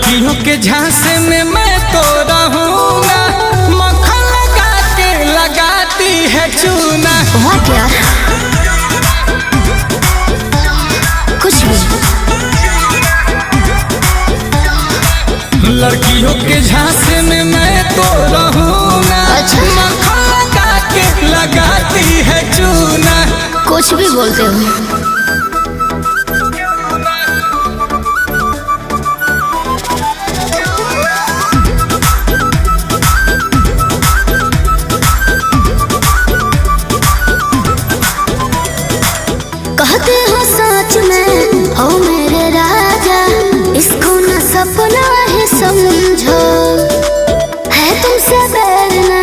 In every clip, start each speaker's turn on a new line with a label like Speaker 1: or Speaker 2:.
Speaker 1: लड़कियों के झांसे में मैं तो रहूंगा, मक्खन लगा के लगाती है चूना।
Speaker 2: बहुत यार कुछ भी।
Speaker 1: लड़कियों के झांसे में मैं तो रहूंगा,
Speaker 2: अच्छा।
Speaker 1: मक्खन लगा के लगाती है चूना।
Speaker 2: कुछ भी बोलते हो। कहते हो सच में हो मेरे राजा, इसको न सपना ही समझो। है तुमसे बैर ना,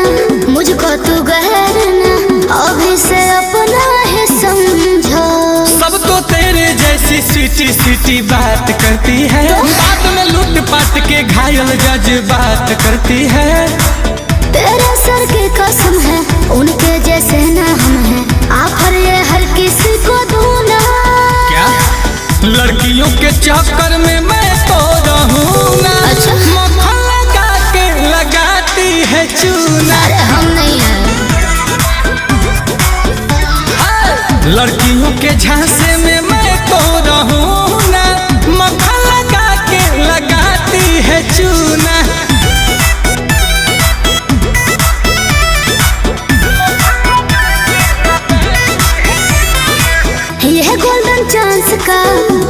Speaker 2: मुझको तू गैर ना, अभी से अपना ही समझो।
Speaker 1: सब तो तेरे जैसी सीटी सीटी बात करती है, बात में लूट पाट के घायल जज्बात करती है।
Speaker 2: तेरे सर की कसम है, उनके जैसे ना हम हैं, आखिर ये हर किसी को दूंगा।
Speaker 1: क्या लड़कियों के चक्कर में मैं तो रहूंगा,
Speaker 2: अच्छा।
Speaker 1: मक्खन लगा के लगाती है चूना।
Speaker 2: अरे हम नहीं हैं।
Speaker 1: लड़कियों के झांसे में मैं तो रहूंगा, मक्खन लगा के लगाती है चूना।
Speaker 2: यह गोल्डन चांस का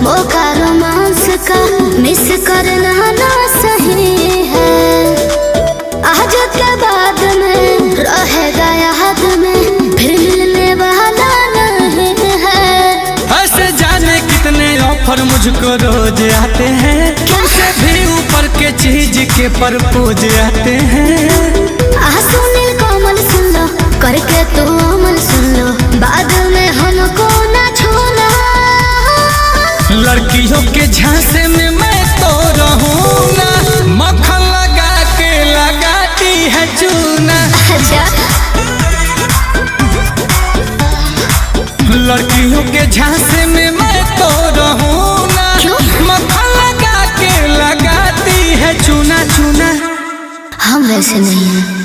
Speaker 2: मौका रोमांस का मिस करना ना सही है। आज के बाद में रहेगा याद में, फिर मिलने वाला नहीं है।
Speaker 1: ऐसे जाने कितने ऑफर मुझको रोज आते हैं, तुमसे भी ऊपर के चीज के परपोज आते हैं।
Speaker 2: सुनील कोमल सुन लो, करके तो अमल सुन लो, बाद में हमको ना छोड़ना।
Speaker 1: लड़कियों के झांसे में मैं तो रहूंगा, मक्खन लगा के लगाती है चूना।
Speaker 2: अच्छा।
Speaker 1: लड़कियों के झांसे में मैं तो रहूंगा,
Speaker 2: क्यों?
Speaker 1: मक्खन लगा के लगाती है चूना चूना।
Speaker 2: हम वैसे नहीं हैं।